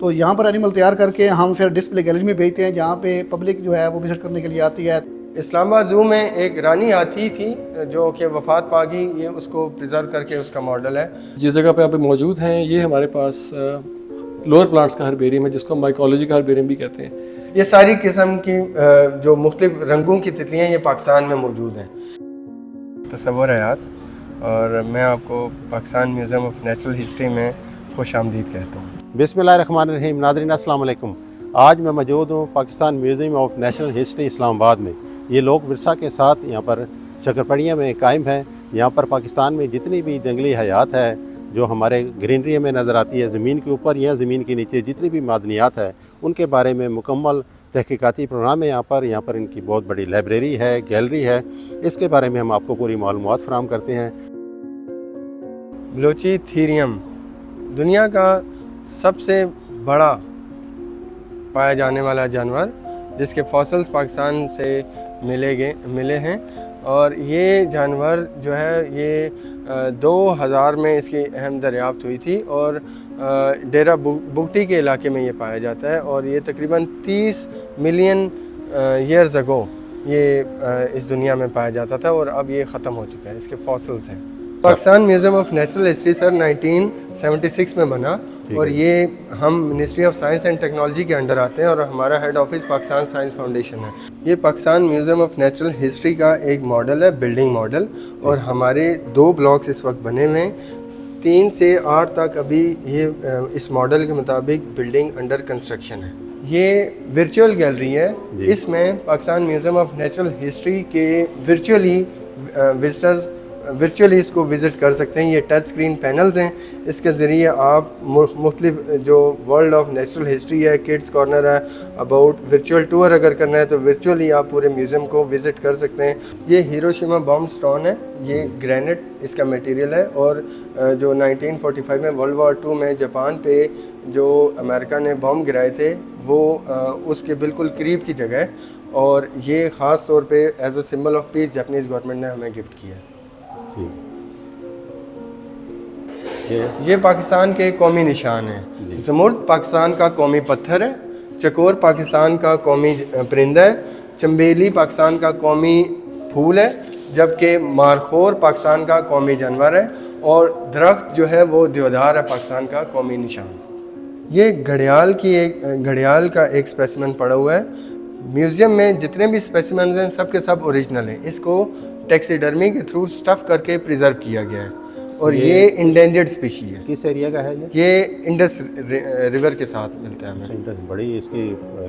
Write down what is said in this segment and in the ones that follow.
तो यहाँ पर एनिमल तैयार करके हम फिर डिस्प्ले गैलरी में भेजते हैं, जहाँ पे पब्लिक जो है वो विजिट करने के लिए आती है। इस्लामाबाद ज़ू में एक रानी हाथी थी जो कि वफ़ात पा गई, ये उसको प्रिजर्व करके उसका मॉडल है। जिस जगह पे आप मौजूद हैं ये हमारे पास लोअर प्लांट्स का हर्बेरियम है, जिसको हम माइकोलॉजी का हर्बेरियम भी कहते हैं। ये सारी किस्म की जो मुख्तलिफ रंगों की तितलियाँ ये पाकिस्तान में मौजूद हैं। तस्वुर हयात, और मैं आपको Pakistan museum of natural history में खुश आमदीद कहता हूँ। बिस्मिल्लाहिर्रहमानिर्रहीम। नाज़रीन अस्सलाम वालेकुम। आज मैं मौजूद हूँ Pakistan museum of national history Islamabad में। ये लोक विरसा के साथ यहाँ पर शक्करपड़िया में कायम है। यहाँ पर पाकिस्तान में जितनी भी जंगली हयात है जो हमारे ग्रीनरी में नज़र आती है, ज़मीन के ऊपर या ज़मीन के नीचे जितनी भी मादनियात है, उनके बारे में मुकम्मल तहकीकाती प्रोग्राम है। यहाँ पर इनकी बहुत बड़ी लाइब्रेरी है, गैलरी है। इसके बारे में हम आपको पूरी मालूमात फराहम करते हैं। ब्लोचीथीरियम दुनिया का सबसे बड़ा पाया जाने वाला जानवर, जिसके फॉसिल्स पाकिस्तान से मिले हैं। और ये जानवर जो है ये 2000 में इसकी अहम दरियाफ्त हुई थी और डेरा बुगटी के इलाके में ये पाया जाता है। और ये तकरीबन 30 मिलियन ईयर्स अगो ये इस दुनिया में पाया जाता था और अब ये ख़त्म हो चुका है। इसके फॉसिल्स हैं। Pakistan museum of natural history sir 1976 में बना और ये हम ministry of science and technology के अंडर आते हैं और हमारा head office Pakistan science foundation है। ये Pakistan museum of natural history का एक मॉडल है, बिल्डिंग मॉडल। और हमारे 2 ब्लॉक्स इस वक्त बने हुए हैं। 3 से 8 तक अभी ये इस मॉडल के मुताबिक बिल्डिंग अंडर कंस्ट्रक्शन है। ये वर्चुअल गैलरी है। इसमें Pakistan museum of natural history के विजिटर्स वर्चुअली इसको विज़िट कर सकते हैं। ये टच स्क्रीन पैनल्स हैं, इसके ज़रिए आप मुख्तलिफ जो वर्ल्ड ऑफ नेचुरल हिस्ट्री है, किड्स कॉर्नर है, अबाउट वर्चुअल टूर अगर करना है तो वर्चुअली आप पूरे म्यूज़ियम को विज़िट कर सकते हैं। ये हिरोशिमा बॉम्ब स्टोन है, ये ग्रेनाइट इसका मटेरियल है। और जो 1945 में वर्ल्ड वॉर 2 में जापान पे जो अमेरिका ने बॉम्ब गिराए थे वो उसके बिल्कुल करीब की जगह है। और ये ख़ास तौर पे as a symbol of peace Japanese government ने हमें गिफ्ट किया है। ये पाकिस्तान के कौमी निशान है। ज़मुर्द पाकिस्तान का कौमी पत्थर है, चकोर पाकिस्तान का कौमी परिंदा है, चंबेली पाकिस्तान का कौमी फूल है, जबकि मारखोर पाकिस्तान का कौमी जानवर है। और दरख्त जो है वो देवदार है पाकिस्तान का कौमी निशान। ये घड़ियाल का एक स्पेसिमेन पड़ा हुआ है। म्यूज़ियम में जितने भी स्पेसिमेन हैं सब के सब ओरिजिनल हैं। इसको टैक्सीडर्मी के थ्रू स्टफ़ करके प्रिजर्व किया गया है। और ये इंडेंजर्ड स्पीशी है। किस एरिया का है ये इंडस रिवर के साथ मिलता है हमें। बड़ी इसकी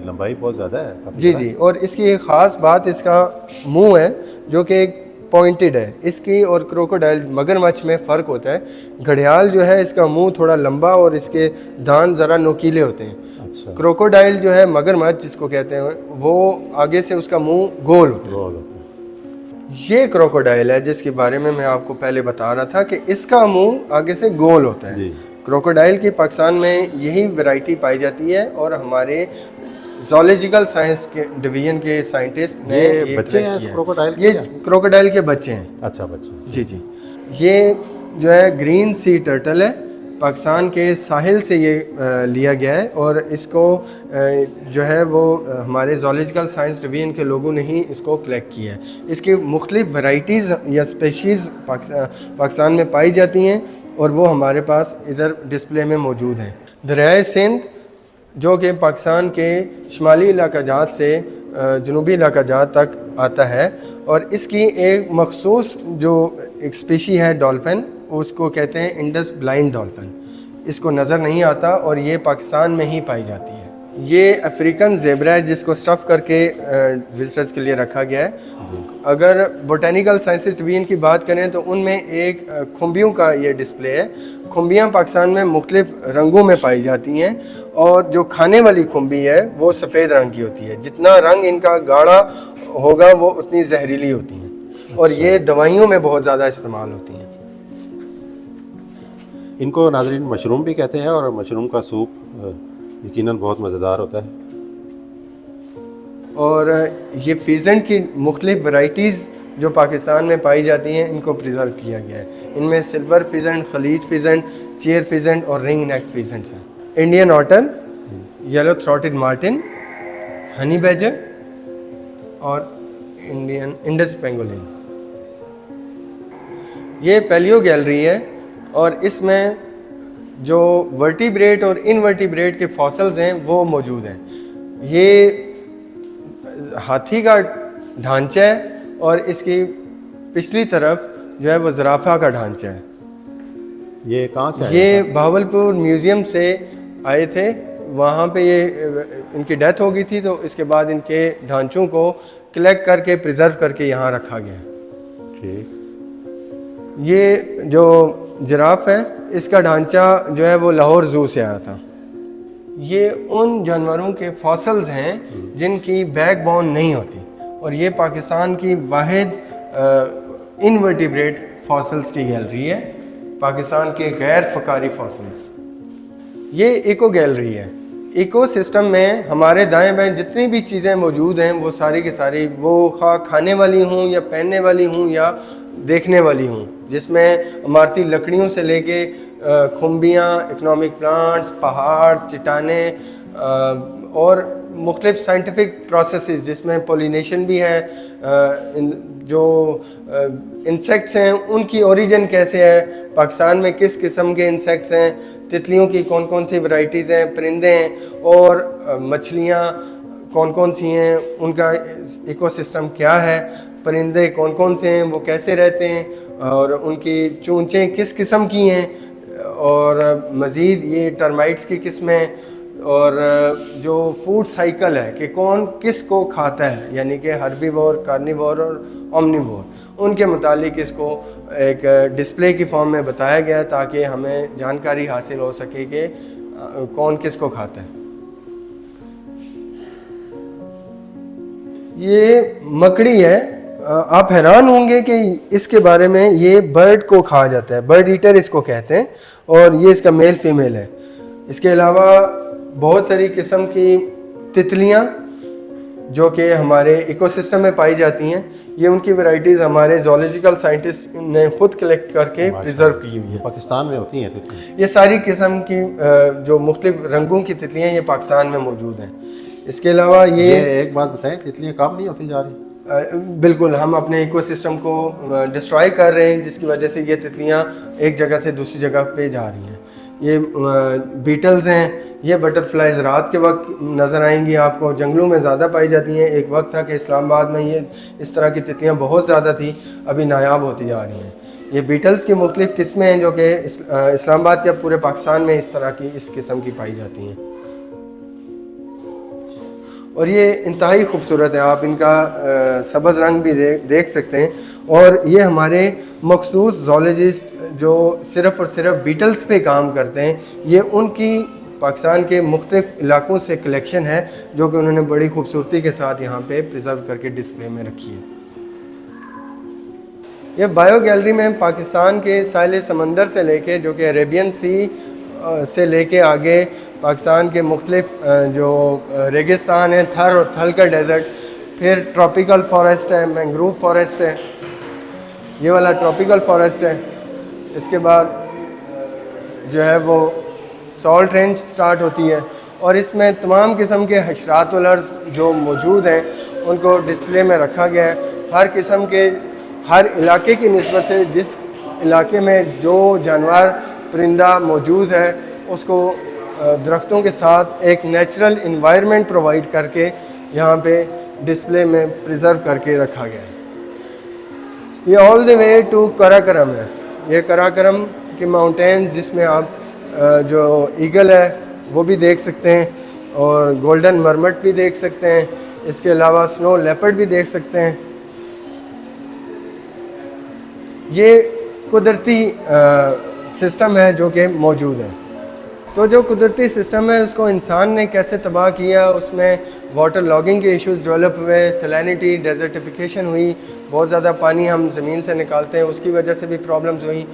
लंबाई बहुत ज़्यादा है। जी। और इसकी एक ख़ास बात इसका मुंह है जो कि एक पॉइंटेड है। इसकी और क्रोकोडाइल मगरमच्छ में फ़र्क होता है। घड़ियाल जो है इसका मुंह थोड़ा लंबा और इसके दांत ज़रा नोकीले होते हैं। अच्छा। क्रोकोडाइल जो है मगरमच्छ जिसको कहते हैं वो आगे से उसका मुंह गोल होता है। ये क्रोकोडाइल है जिसके बारे में मैं आपको पहले बता रहा था कि इसका मुंह आगे से गोल होता है। क्रोकोडाइल की पाकिस्तान में यही वैरायटी पाई जाती है और हमारे ज़ूलॉजिकल साइंस के डिवीजन के साइंटिस्ट ने ये बच्चे हैं क्रोकोडाइल ये क्रोकोडाइल के बच्चे हैं। अच्छा, बच्चे। जी। ये जो है ग्रीन सी टर्टल है, पाकिस्तान के साहिल से ये लिया गया है। और इसको जो है वो हमारे ज़ूलॉजिकल साइंस डिवीजन के लोगों ने ही इसको कलेक्ट किया है। इसकी मुख्तलिफ वैराइटीज़ या स्पेशीज़ पाकिस्तान में पाई जाती हैं और वो हमारे पास इधर डिस्प्ले में मौजूद हैं। दरियाए सिंध जो कि पाकिस्तान के शुमाली इलाका जात से जनूबी इलाका जात तक आता है और इसकी एक मखसूस जो एक स्पीशी है डॉल्फिन, उसको कहते हैं इंडस ब्लाइंड डॉल्फिन। इसको नज़र नहीं आता और ये पाकिस्तान में ही पाई जाती है। ये अफ्रीकन ज़ेब्रा है जिसको स्टफ़ करके विजिटर्स के लिए रखा गया है। अगर बोटेनिकल साइंसेस डिवीजन की बात करें तो उनमें एक खुम्बियों का ये डिस्प्ले है। खुम्बियाँ पाकिस्तान में मुख्तलिफ रंगों में पाई जाती हैं और जो खाने वाली खुम्बी है वो सफ़ेद रंग की होती है। जितना रंग इनका गाढ़ा होगा वो उतनी जहरीली होती हैं और ये दवाइयों में बहुत ज़्यादा इस्तेमाल होती हैं। इनको नाज़रीन मशरूम भी कहते हैं और मशरूम का सूप यकीनन बहुत मज़ेदार होता है। और ये फीजेंट की मुख्तलिफ वैराइटीज़ जो पाकिस्तान में पाई जाती हैं इनको प्रिजर्व किया गया है। इनमें silver pheasant, kalij pheasant, cheer pheasant और रिंग नेक फीजेंट्स हैं। Indian otter yellow throated marten, honey badger और इंडियन इंडस पेंगोलिन। ये पैलियो गैलरी है और इसमें जो वर्टिब्रेट और इनवर्टिब्रेट के फॉसल्स हैं वो मौजूद हैं। ये हाथी का ढांचा है और इसकी पिछली तरफ जो है वो ज़राफ़ा का ढांचा है। ये कहाँ से आया ये था? भावलपुर म्यूज़ियम से आए थे, वहाँ पे ये इनकी डेथ हो गई थी तो इसके बाद इनके ढांचों को कलेक्ट करके प्रिजर्व करके यहाँ रखा गया। ठीक। ये जो जिराफ है इसका ढांचा जो है वो लाहौर ज़ू से आया था। ये उन जानवरों के फॉसल्स हैं जिनकी बैकबोन नहीं होती और ये पाकिस्तान की वाहिद इनवर्टिब्रेट फॉसल्स की गैलरी है, पाकिस्तान के गैर फकारी फॉसल्स। ये इको गैलरी है। इको सिस्टम में हमारे दाएं बाएं जितनी भी चीज़ें मौजूद हैं वो सारी की सारी वो खाने वाली हूँ या पहनने वाली हूँ या देखने वाली हूँ, जिसमें इमारती लकड़ियों से लेके खुम्बियाँ, इकोनॉमिक प्लांट्स, पहाड़, चट्टाने और मुख्तलिफ साइंटिफिक प्रोसेसेस जिसमें पोलिनेशन भी है, जो इंसेक्ट्स हैं उनकी ओरिजिन कैसे है, पाकिस्तान में किस किस्म के इंसेक्ट्स हैं, तितलियों की कौन कौन सी वैरायटीज़ हैं, परिंदे हैं और मछलियाँ कौन कौन सी हैं, उनका इकोसिस्टम क्या है, परिंदे कौन कौन से हैं, वो कैसे रहते हैं और उनकी चूंचें किस किस्म की हैं और मज़ीद ये टर्माइट्स की किस्में और जो फूड साइकिल है कि कौन किस को खाता है, यानी कि हर्बीवोर, कार्निवोर और ओमनिवोर, उनके मुतालिक इसको एक डिस्प्ले की फॉर्म में बताया गया है ताकि हमें जानकारी हासिल हो सके कि कौन किस को खाता है। ये मकड़ी है, आप हैरान होंगे कि इसके बारे में, ये बर्ड को खाया जाता है, बर्ड ईटर इसको कहते हैं और ये इसका मेल फीमेल है। इसके अलावा बहुत सारी किस्म की तितलियां जो कि हमारे इकोसिस्टम में पाई जाती हैं, ये उनकी वैरायटीज़ हमारे जोलॉजिकल साइंटिस्ट ने खुद कलेक्ट करके प्रिजर्व की हुई है। पाकिस्तान में होती हैं तितलियाँ? ये सारी किस्म की जो मुख्तलिफ रंगों की तितलियाँ ये पाकिस्तान में मौजूद हैं। इसके अलावा ये एक बात बताएं, तितलियाँ कम नहीं होती जा रही? बिल्कुल, हम अपने इकोसिस्टम को डिस्ट्रॉय कर रहे हैं जिसकी वजह से ये तितलियाँ एक जगह से दूसरी जगह पे जा रही हैं। ये बीटल्स हैं, ये बटरफ्लाइज रात के वक्त नज़र आएंगी आपको, जंगलों में ज़्यादा पाई जाती हैं। एक वक्त था कि इस्लामाबाद में ये इस तरह की तितलियाँ बहुत ज़्यादा थी, अभी नायाब होती जा रही हैं। ये बीटल्स की मुख्तलिफ किस्में हैं जो कि इस्लामाबाद या पूरे पाकिस्तान में इस तरह की इस किस्म की पाई जाती हैं और ये इंतहाई खूबसूरत है। आप इनका सब्ज़ रंग भी देख सकते हैं और ये हमारे मखसूस जोलॉजिस्ट जो सिर्फ़ और सिर्फ बीटल्स पे काम करते हैं, ये उनकी पाकिस्तान के मुख्तलिफ इलाकों से कलेक्शन है जो कि उन्होंने बड़ी खूबसूरती के साथ यहाँ पे प्रिजर्व करके डिस्प्ले में रखी है। ये बायो गैलरी में पाकिस्तान के साहिल समंदर से लेके जो कि अरेबियन सी से लेके आगे पाकिस्तान के मुख्तलिफ जो रेगिस्तान है, थर और थल का डेजर्ट, फिर ट्रॉपिकल फॉरेस्ट है, मैंग्रोव फॉरेस्ट है, ये वाला ट्रॉपिकल फॉरेस्ट है। इसके बाद जो है वो सॉल्ट रेंज स्टार्ट होती है और इसमें तमाम किस्म के हशरात और अर्ज़ जो मौजूद हैं उनको डिस्प्ले में रखा गया है। हर किस्म के हर इलाके की निस्बत से जिस इलाके में जो जानवर परिंदा मौजूद है उसको दरख्तों के साथ एक नेचुरल इन्वायरमेंट प्रोवाइड करके यहाँ पे डिस्प्ले में प्रिजर्व करके रखा गया है। ये all the way to Karakoram है। ये कराकरम के माउंटेन्स जिसमें आप जो ईगल है वो भी देख सकते हैं और गोल्डन मरमट भी देख सकते हैं। इसके अलावा स्नो लेपर्ड भी देख सकते हैं। ये कुदरती सिस्टम है जो कि मौजूद है। तो जो कुदरती सिस्टम है उसको इंसान ने कैसे तबाह किया, उसमें वाटर लॉगिंग के इश्यूज डेवलप हुए, सैलिनिटी, डेजर्टिफिकेशन हुई, बहुत ज़्यादा पानी हम ज़मीन से निकालते हैं उसकी वजह से भी प्रॉब्लम्स हुई,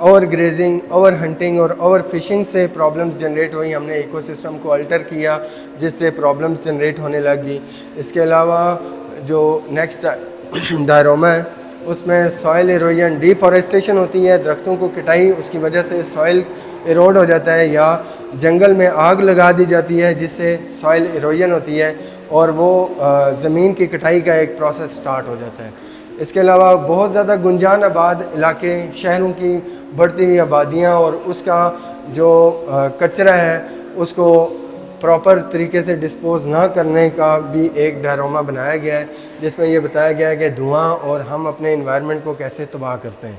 ओवर ग्रेजिंग, ओवर हंटिंग और ओवर फिशिंग से प्रॉब्लम्स जनरेट हुई। हमने इकोसिस्टम को अल्टर किया जिससे प्रॉब्लम्स जनरेट होने लगी। इसके अलावा जो नेक्स्ट डायरोमा है उसमें सॉइल इरोजन, डिफॉरेस्टेशन होती है, दरख्तों को कटाई, उसकी वजह से सॉइल इरोड हो जाता है या जंगल में आग लगा दी जाती है जिससे सॉइल इरोजन होती है और वो ज़मीन की कटाई का एक प्रोसेस स्टार्ट हो जाता है। इसके अलावा बहुत ज़्यादा गुंजान आबाद इलाके, शहरों की बढ़ती हुई आबादियाँ और उसका जो कचरा है उसको प्रॉपर तरीके से डिस्पोज ना करने का भी एक डायरोमा बनाया गया है जिसमें ये बताया गया है कि धुआं और हम अपने इन्वायरमेंट को कैसे तबाह करते हैं।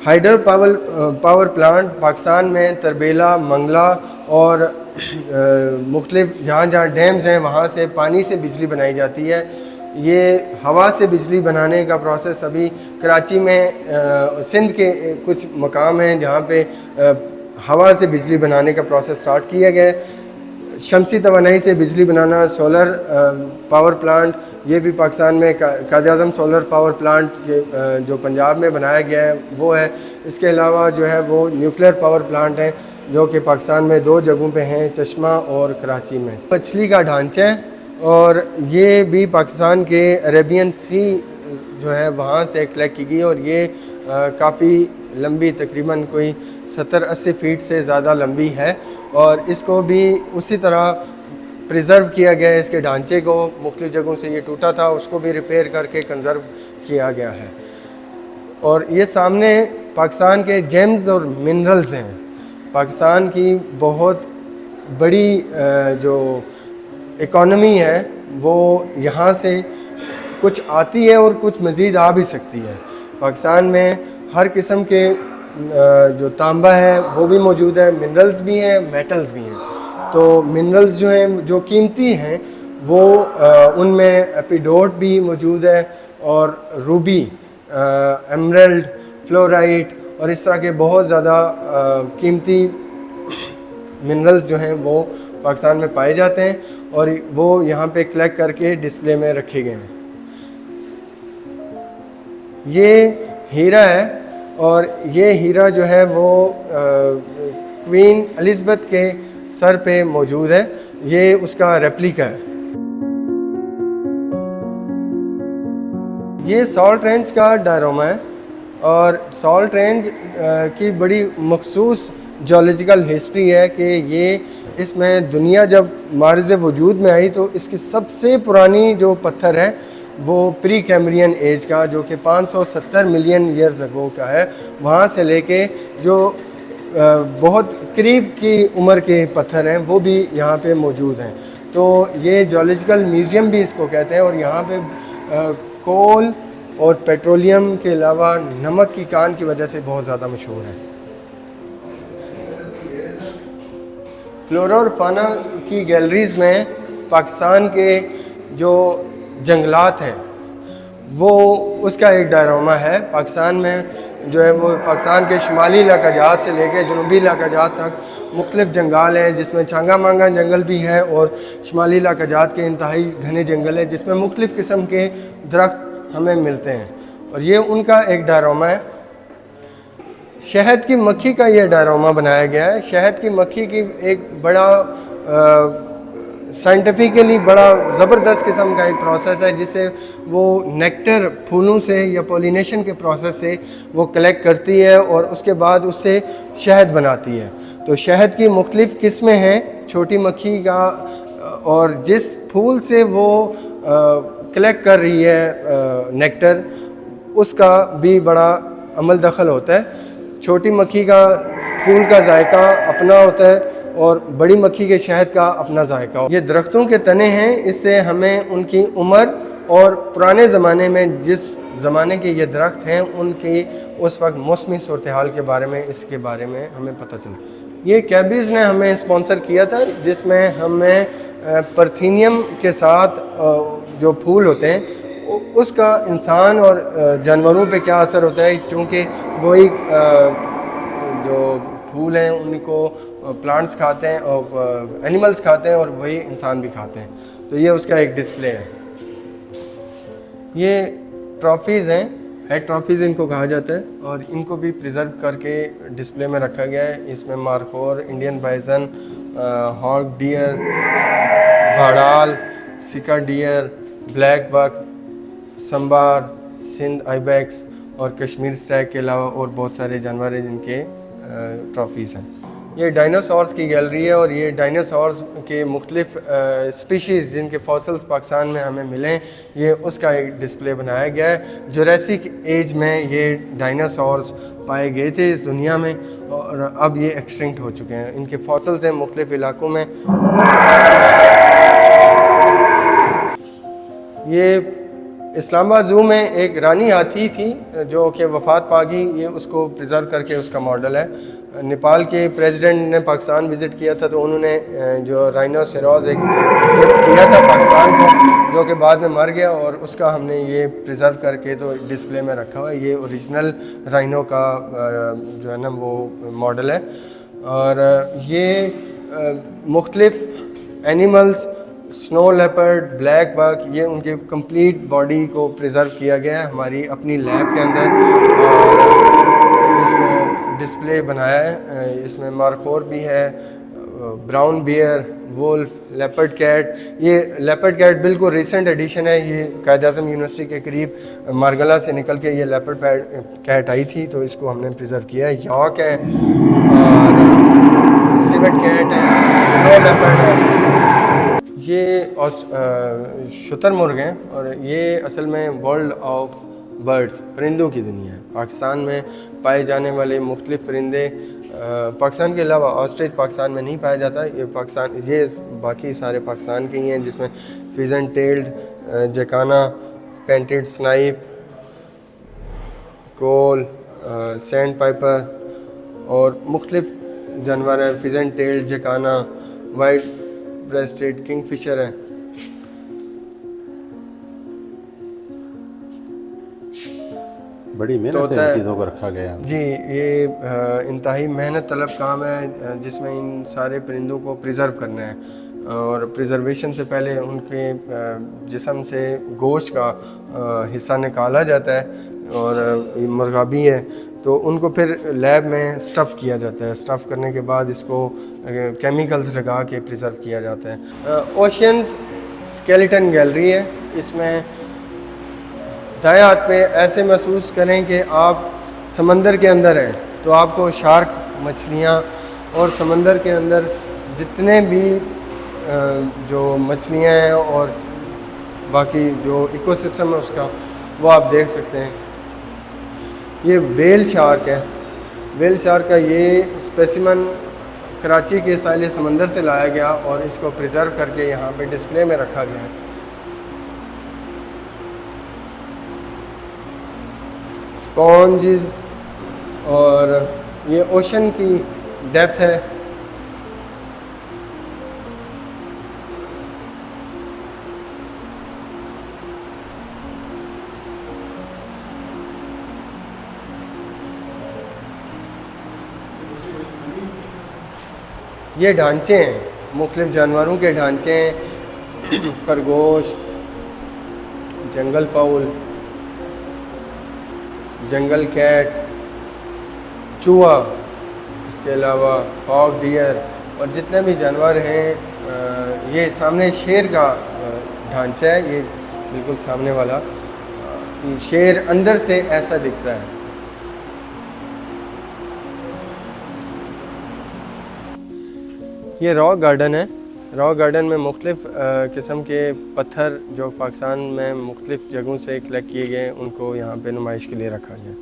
हाइडर पावर प्लांट पाकिस्तान में तरबेला, मंगला और मुख्तलिफ जहाँ जहाँ डैम्स हैं वहाँ से पानी से बिजली बनाई जाती है। ये हवा से बिजली बनाने का प्रोसेस अभी कराची में सिंध के कुछ मकाम हैं जहाँ पे हवा से बिजली बनाने का प्रोसेस स्टार्ट किया गया है। शमसी तवानाई से बिजली बनाना, सोलर पावर प्लांट, ये भी पाकिस्तान में कायद-ए-आज़म सोलर पावर प्लांट जो पंजाब में बनाया गया है वो है। इसके अलावा जो है वो न्यूक्लियर पावर प्लांट है जो कि पाकिस्तान में 2 जगहों पे हैं, चश्मा और कराची में। मछली का ढांचा है और ये भी पाकिस्तान के अरेबियन सी जो है वहाँ से कलेक्ट की गई और ये काफ़ी लंबी, तकरीबन कोई 70-80 फीट से ज़्यादा लंबी है और इसको भी उसी तरह प्रिज़र्व किया गया है। इसके ढांचे को मुख्तलिफ जगहों से ये टूटा था उसको भी रिपेयर करके कंज़र्व किया गया है। और ये सामने पाकिस्तान के जेम्स और मिनरल्स हैं। पाकिस्तान की बहुत बड़ी जो इकॉनमी है वो यहाँ से कुछ आती है और कुछ मज़ीद आ भी सकती है। पाकिस्तान में हर किस्म के जो तांबा है वो भी मौजूद है, मिनरल्स भी हैं, मेटल्स भी हैं। तो मिनरल्स जो हैं जो कीमती हैं वो उनमें एपिडोट भी मौजूद है और रूबी, एमरल्ड, फ्लोराइट और इस तरह के बहुत ज़्यादा कीमती मिनरल्स जो हैं वो पाकिस्तान में पाए जाते हैं और वो यहाँ पे कलेक्ट करके डिस्प्ले में रखे गए हैं। ये हीरा है और ये हीरा जो है वो क्वीन एलिज़ाबेथ के सर पे मौजूद है। ये उसका रेप्लिका है। ये सॉल्ट रेंज का डायरोमा है और सॉल्ट रेंज की बड़ी मखसूस जियोलॉजिकल हिस्ट्री है कि ये इसमें दुनिया जब मारिज़ वजूद में आई तो इसकी सबसे पुरानी जो पत्थर है वो प्री कैम्ब्रियन एज का जो कि 570 मिलियन ईयर्स अगो का है, वहाँ से लेके जो बहुत करीब की उम्र के पत्थर हैं वो भी यहाँ पे मौजूद हैं। तो ये जियोलॉजिकल म्यूज़ियम भी इसको कहते हैं और यहाँ पे कोल और पेट्रोलियम के अलावा नमक की कान की वजह से बहुत ज़्यादा मशहूर है। फ्लोरा और फाना की गैलरीज़ में पाकिस्तान के जो जंगलात हैं वो उसका एक डायरोमा है। पाकिस्तान में जो है वो पाकिस्तान के शुमाली इलाका जात से लेकर जनूबी इलाका जात तक मुख्तलिफ जंगल हैं जिसमें छांगा मांगा जंगल भी है और शुमाली इलाका जात के इंतहाई घने जंगल है जिसमें मुख्तलिफ किस्म के दरख्त हमें मिलते हैं और ये उनका एक डायरोमा है। शहद की मक्खी का ये डायरोमा बनाया गया है। शहद की मक्खी की एक बड़ा साइंटिफिकली बड़ा ज़बरदस्त किस्म का एक प्रोसेस है जिससे वो नेक्टर फूलों से या पॉलिनेशन के प्रोसेस से वो कलेक्ट करती है और उसके बाद उससे शहद बनाती है। तो शहद की मुख्तलिफ़ किस्में हैं छोटी मक्खी का और जिस फूल से वो कलेक्ट कर रही है नेक्टर उसका भी बड़ा अमल दखल होता है। छोटी मक्खी का फूल का जायका अपना होता है और बड़ी मक्खी के शहद का अपना जायका। ये दरख्तों के तने हैं, इससे हमें उनकी उम्र और पुराने ज़माने में जिस ज़माने के ये दरख्त हैं उनकी उस वक्त मौसमी सूरत हाल के बारे में इसके बारे में हमें पता चला। ये कैबीज़ ने हमें स्पॉन्सर किया था जिसमें हमें परथीनियम के साथ जो फूल होते हैं उसका इंसान और जानवरों पे क्या असर होता है, क्योंकि वही जो फूल हैं उनको प्लांट्स खाते हैं और एनिमल्स खाते हैं और वही इंसान भी खाते हैं। तो ये उसका एक डिस्प्ले है। ये ट्रॉफीज़ हैं, हेड ट्रॉफीज़ इनको कहा जाता है और इनको भी प्रिजर्व करके डिस्प्ले में रखा गया है। इसमें markhor, Indian bison, hog deer, bharal, sika deer, black buck, sambar, Sindh ibex और कश्मीर स्टैग के अलावा और बहुत सारे जानवर हैं जिनके ट्रॉफीज़ हैं। ये डायनासोर्स की गैलरी है और ये डायनासोर्स के मुख्तलिफ स्पीशीज़ जिनके फॉसिल्स पाकिस्तान में हमें मिले, ये उसका एक डिस्प्ले बनाया गया है। जुरासिक एज में ये डायनासोर्स पाए गए थे इस दुनिया में और अब ये एक्सटिंक्ट हो चुके हैं। इनके फॉसिल्स हैं मुख्तलिफ इलाकों में। ये इस्लामाबाद ज़ू में एक रानी हाथी थी जो कि वफ़ात पा गई, ये उसको प्रिजर्व करके उसका मॉडल है। नेपाल के प्रेसिडेंट ने पाकिस्तान विज़िट किया था तो उन्होंने जो राइनोसेरोज एक गिफ्ट किया था पाकिस्तान को, जो कि बाद में मर गया, और उसका हमने ये प्रिजर्व करके तो डिस्प्ले में रखा हुआ है। ये ओरिजिनल राइनो का जो है ना वो मॉडल है। और ये मुख्तलिफ animals, snow leopard, black buck, ये उनके कंप्लीट बॉडी को प्रिजर्व किया गया है हमारी अपनी लैब के अंदर और इसको डिस्प्ले बनाया है। इसमें मारखोर भी है, brown bear, wolf, leopard cat. ये लेपर्ड कैट बिल्कुल रिसेंट एडिशन है, ये कायद-ए-आज़म यूनिवर्सिटी के करीब मारगला से निकल के ये लेपर्ड कैट आई थी तो इसको हमने प्रिजर्व किया है। यॉक है और सिवेट कैट है, स्नो लेपर्ड है। ये शुतुरमुर्ग हैं और ये असल में वर्ल्ड ऑफ बर्ड्स, परिंदों की दुनिया है। पाकिस्तान में पाए जाने वाले मुख्तलिफ परिंदे, पाकिस्तान के अलावा ऑस्ट्रिच पाकिस्तान में नहीं पाया जाता, ये पाकिस्तान, ये बाकी सारे पाकिस्तान के ही हैं, जिसमें pheasant tailed, jacana, painted snipe, कोल, सैंड पाइपर और मुख्तलिफ जानवर हैं। Pheasant tailed, jacana, white breasted kingfisher है। बड़ी मेहनत से इन चीज़ों को रखा गया जी। ये इंतहाई मेहनत तलब काम है जिसमें इन सारे परिंदों को प्रिजर्व करना है और प्रिजर्वेशन से पहले उनके जिस्म से गोश्त का हिस्सा निकाला जाता है और मुर्गाबी है तो उनको फिर लैब में स्टफ़ किया जाता है। स्टफ़ करने के बाद इसको केमिकल्स लगा के प्रिजर्व किया जाता है। ओशियंस स्केलेटन गैलरी है। इसमें दाएं हाथ पे ऐसे महसूस करें कि आप समंदर के अंदर हैं तो आपको शार्क मछलियाँ और समंदर के अंदर जितने भी जो मछलियाँ हैं और बाकी जो इकोसिस्टम है उसका वो आप देख सकते हैं। ये वेल शार्क है। वेल शार्क का ये स्पेसिमन कराची के साहिल समंदर से लाया गया और इसको प्रिजर्व करके यहाँ पे डिस्प्ले में रखा गया है। स्पॉन्जेस और ये ओशन की डेप्थ है। ये ढांचे हैं, मुख्तलिफ जानवरों के ढांचे हैं, खरगोश, जंगल फाउल, जंगल कैट, चूहा, इसके अलावा हॉग, डियर और जितने भी जानवर हैं। ये सामने शेर का ढांचा है, ये बिल्कुल सामने वाला शेर अंदर से ऐसा दिखता है। ये रॉक गार्डन है। रॉक गार्डन में मुख्तलिफ किस्म के पत्थर जो पाकिस्तान में मुख्तलिफ जगहों से कलेक्ट किए गए उनको यहाँ पे नुमाइश के लिए रखा गया।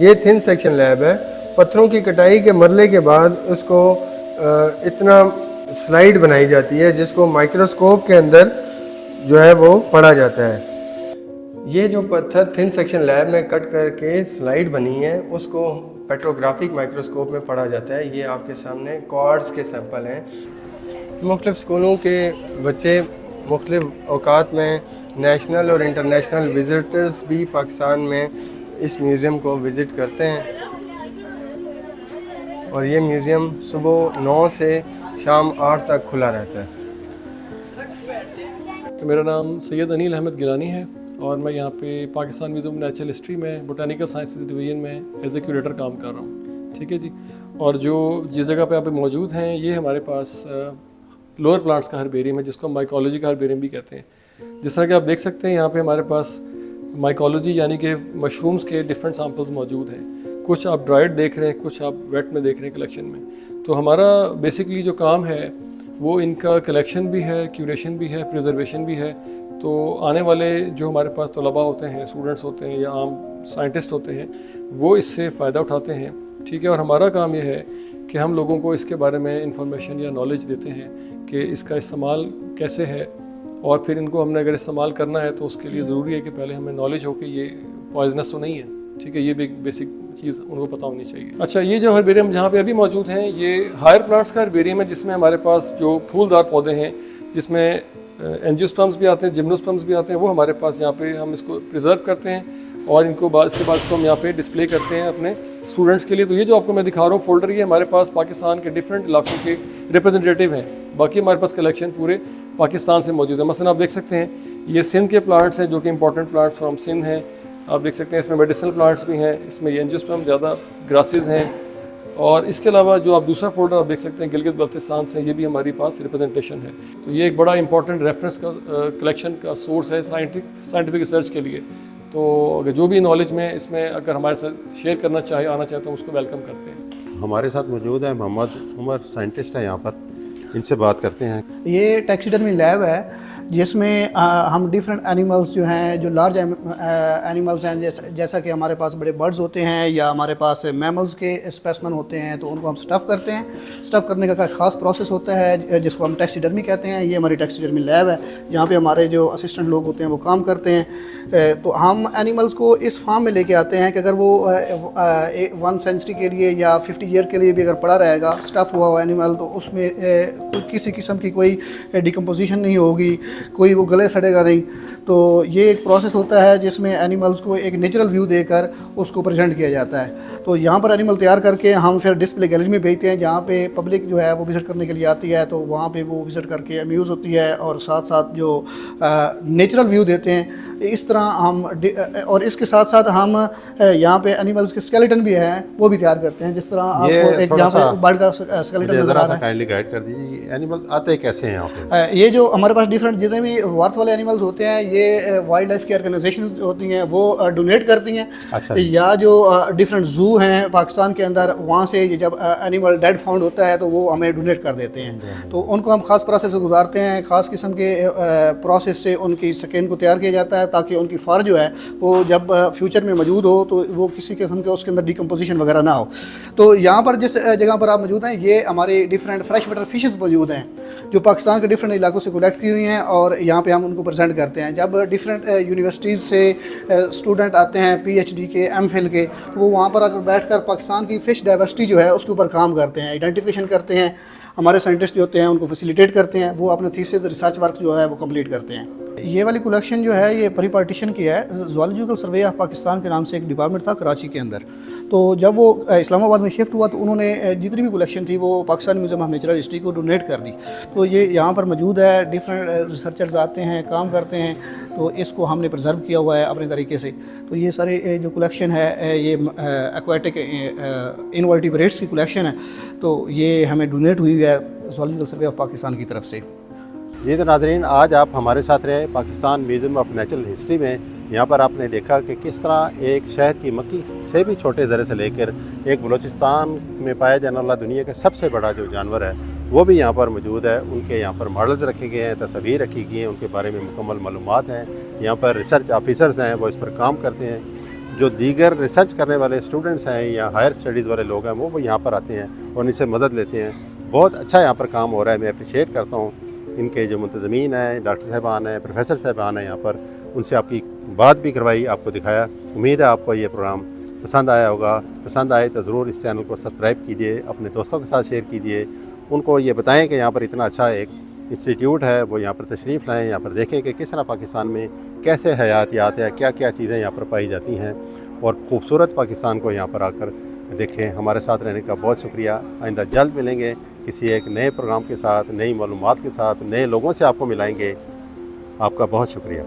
ये थिन सेक्शन लैब है। पत्थरों की कटाई के मरले के बाद उसको इतना स्लाइड बनाई जाती है जिसको माइक्रोस्कोप के अंदर जो है वो पढ़ा जाता है। ये जो पत्थर थिन सेक्शन लैब में कट करके स्लाइड बनी है उसको पेट्रोग्राफिक माइक्रोस्कोप में पढ़ा जाता है। ये आपके सामने क्वार्ट्ज के सैंपल हैं। मुख्तलिफ स्कूलों के बच्चे मुख्तलिफ औकात में नेशनल और इंटरनेशनल विज़िटर्स भी पाकिस्तान में इस म्यूज़ियम को विज़िट करते हैं और ये म्यूज़ियम सुबह 9 से शाम 8 तक खुला रहता है। तो मेरा नाम सैयद अनिल अहमद गिलानी है और मैं यहाँ पे पाकिस्तान म्यूज़ियम नेचुरल हिस्ट्री में बोटानिकल साइंसेज डिवीज़न में एज ए क्यूरेटर काम कर रहा हूँ। ठीक है जी। और जो जिस जगह पे आप मौजूद हैं ये हमारे पास लोअर प्लांट्स का हर्बेरियम है जिसको हम माइकोलॉजी का हर्बेरियम भी कहते हैं। जिस तरह कि आप देख सकते हैं यहाँ पे हमारे पास माइकोलॉजी यानी कि मशरूम्स के डिफरेंट सैम्पल्स मौजूद हैं। कुछ आप ड्राइड देख रहे हैं, कुछ आप वेट में देख रहे हैं कलेक्शन में। तो हमारा बेसिकली जो काम है वो इनका कलेक्शन भी है, क्यूरेशन भी है, प्रिजर्वेशन भी है। तो आने वाले जो हमारे पास तलबा होते हैं, स्टूडेंट्स होते हैं या आम साइंटिस्ट होते हैं, वो इससे फ़ायदा उठाते हैं, ठीक है। और हमारा काम ये है कि हम लोगों को इसके बारे में इंफॉर्मेशन या नॉलेज देते हैं कि इसका इस्तेमाल कैसे है, और फिर इनको हमने अगर इस्तेमाल करना है तो उसके लिए ज़रूरी है कि पहले हमें नॉलेज हो कि ये पॉइजनस तो नहीं है, ठीक है। ये भी एक बेसिक चीज़ उनको पता होनी चाहिए। अच्छा, ये जो हर्बेरियम जहाँ पे अभी मौजूद हैं, ये हायर प्लांट्स का हर्बेरियम है, जिसमें हमारे पास जो फूलदार पौधे हैं, जिसमें एंजियोस्पर्म्स भी आते हैं, जिम्नोस्पर्म्स भी आते हैं, वो हमारे पास यहाँ पे हम इसको प्रिजर्व करते हैं और इनको इसके बाद इसको हम यहाँ पे डिस्प्ले करते हैं अपने स्टूडेंट्स के लिए। तो ये जो आपको मैं दिखा रहा हूँ फोल्डर, ये हमारे पास पाकिस्तान के डिफरेंट इलाकों के रिप्रेजेंटेटिव हैं। बाकी हमारे पास कलेक्शन पूरे पाकिस्तान से मौजूद है। मसलन आप देख सकते हैं ये सिंध के प्लांट्स हैं जो कि इंपॉर्टेंट प्लांट्स फ्रॉम सिंध हैं। आप देख सकते हैं इसमें मेडिसिनल प्लांट्स भी हैं, इसमें एंजियोस्पर्म ज़्यादा ग्रासेस हैं। और इसके अलावा जो आप दूसरा फोल्डर आप देख सकते हैं गिलगित बल्तिस्तान से, ये भी हमारे पास रिप्रेजेंटेशन है। तो ये एक बड़ा इंपॉर्टेंट रेफरेंस का कलेक्शन का सोर्स है साइंटिफिक रिसर्च के लिए। तो अगर जो भी नॉलेज में इसमें अगर हमारे साथ शेयर करना चाहे, आना चाहे, तो हम उसको वेलकम करते हैं। हमारे साथ मौजूद है मोहम्मद उमर, साइंटिस्ट है यहाँ पर, इनसे बात करते हैं। ये टैक्सीडर्मी लैब है जिसमें हम डिफरेंट एनिमल्स जो हैं, जो लार्ज एनिमल्स हैं, जैसा कि हमारे पास बड़े बर्ड्स होते हैं या हमारे पास मैमल्स के स्पेसिमेन होते हैं, तो उनको हम स्टफ़ करते हैं। स्टफ़ करने का ख़ास प्रोसेस होता है जिसको हम टैक्सीडर्मी कहते हैं। ये हमारी टैक्सीडर्मी लैब है जहाँ पे हमारे जो असिस्टेंट लोग होते हैं वो काम करते हैं। तो हम एनिमल्स को इस फार्म में लेके आते हैं कि अगर वो 1 सेंचुरी के लिए या 50 ईयर के लिए भी अगर पड़ा रहेगा स्टफ़ हुआ हुआ एनिमल, तो उसमें किसी किस्म की कोई डिकम्पोजिशन नहीं होगी, कोई वो गले सड़ेगा नहीं। तो ये एक प्रोसेस होता है जिसमें एनिमल्स को एक नेचुरल व्यू देकर उसको प्रेजेंट किया जाता है। तो यहाँ पर एनिमल तैयार करके हम फिर डिस्प्ले गैलरी में भेजते हैं, जहाँ पे पब्लिक जो है वो विज़िट करने के लिए आती है। तो वहाँ पे वो विज़िट करके अम्यूज़ होती है और साथ साथ जो नेचुरल व्यू देते हैं इस तरह हम और इसके साथ साथ हम यहाँ पे एनिमल्स के स्केलेटन भी हैं वो भी तैयार करते हैं। जिस तरह आपको एक यहाँ पे बर्ड का स्केलेटन नजर आ रहा है। काइंडली गाइड कर दीजिए, एनिमल आते कैसे हैं यहाँ पे? ये जो हमारे पास डिफरेंट जितने भी वर्थ वाले एनिमल्स होते हैं, ये वाइल्ड लाइफ की ऑर्गेनाइजेशंस होती हैं वो डोनेट करती हैं। अच्छा। या जो डिफरेंट जू हैं पाकिस्तान के अंदर, वहाँ से जब एनिमल डेड फाउंड होता है तो वो हमें डोनेट कर देते हैं। तो उनको हम ख़ास प्रोसेस से गुजारते हैं, ख़ास किस्म के प्रोसेस से उनकी स्किन को तैयार किया जाता है ताकि उनकी फर जो है वो जब फ्यूचर में मौजूद हो तो वो किसी किस्म के उसके अंदर डिकम्पोजिशन वगैरह ना हो। तो यहाँ पर जिस जगह पर आप मौजूद हैं, ये हमारे डिफरेंट फ्रेश वाटर फिशेस मौजूद हैं जो पाकिस्तान के डिफरेंट इलाकों से कलेक्ट की हुई हैं और यहाँ पे हम उनको प्रेजेंट करते हैं। जब डिफरेंट यूनिवर्सिटीज़ से स्टूडेंट आते हैं PhD के, MPhil के, तो वो वहाँ पर आकर बैठकर पाकिस्तान की फ़िश डाइवर्सिटी जो है उसके ऊपर काम करते हैं, आइडेंटिफिकेशन करते हैं। हमारे साइंटिस्ट जो होते हैं उनको फैसिलिटेट करते हैं, वो अपना थीसिस रिसर्च वर्क जो है वो कंप्लीट करते हैं। ये वाली कलेक्शन जो है ये प्री पार्टीशन की है। ज़ूलॉजिकल सर्वे ऑफ पाकिस्तान के नाम से एक डिपार्टमेंट था कराची के अंदर। तो जब वो इस्लामाबाद में शिफ्ट हुआ तो उन्होंने जितनी भी कलेक्शन थी वो Pakistan museum of natural history को डोनेट कर दी। तो ये यहाँ पर मौजूद है, डिफरेंट रिसर्चर्स आते हैं, काम करते हैं, तो इसको हमने प्रिजर्व किया हुआ है अपने तरीके से। तो ये सारे जो कलेक्शन है ये एक्वाटिक इनवर्टिब्रेट्स की कलेक्शन है, तो ये हमें डोनेट हुई है ज़ूलॉजिकल सर्वे ऑफ पाकिस्तान की तरफ से। जी तो नाज़रीन, आज आप हमारे साथ रहे Pakistan museum of natural history में। यहाँ पर आपने देखा कि किस तरह एक शहद की मक्खी से भी छोटे ज़रे से लेकर एक बलूचिस्तान में पाया जाने वाला दुनिया का सबसे बड़ा जो जानवर है वो भी यहाँ पर मौजूद है। उनके यहाँ पर मॉडल्स रखे गए हैं, तस्वीर रखी गई हैं, उनके बारे में मुकम्मल मालूमात हैं। यहाँ पर रिसर्च ऑफिसर्स हैं वो इस पर काम करते हैं। जो दीगर रिसर्च करने वाले स्टूडेंट्स हैं या हायर स्टडीज़ वाले लोग हैं वो भी यहाँ पर आते हैं और इनसे मदद लेते हैं। बहुत अच्छा यहाँ पर काम हो रहा है, मैं अप्रिशिएट करता हूँ। इनके जो मुंतज़मीन हैं, डॉक्टर साहबान हैं, प्रोफेसर साहबान हैं यहाँ पर, उनसे आपकी बात भी करवाई, आपको दिखाया। उम्मीद है आपको ये प्रोग्राम पसंद आया होगा। पसंद आए तो ज़रूर इस चैनल को सब्सक्राइब कीजिए, अपने दोस्तों के साथ शेयर कीजिए, उनको ये बताएं कि यहाँ पर इतना अच्छा एक इंस्टीट्यूट है, वो यहाँ पर तशरीफ़ लाएँ, यहाँ पर देखें कि किस तरह पाकिस्तान में कैसे हयातियात है, क्या क्या चीज़ें यहाँ पर पाई जाती हैं और ख़ूबसूरत पाकिस्तान को यहाँ पर आकर देखें। हमारे साथ रहने का बहुत शुक्रिया। आइंदा जल्द मिलेंगे किसी एक नए प्रोग्राम के साथ, नई मालूमात के साथ, नए लोगों से आपको मिलाएंगे। आपका बहुत शुक्रिया।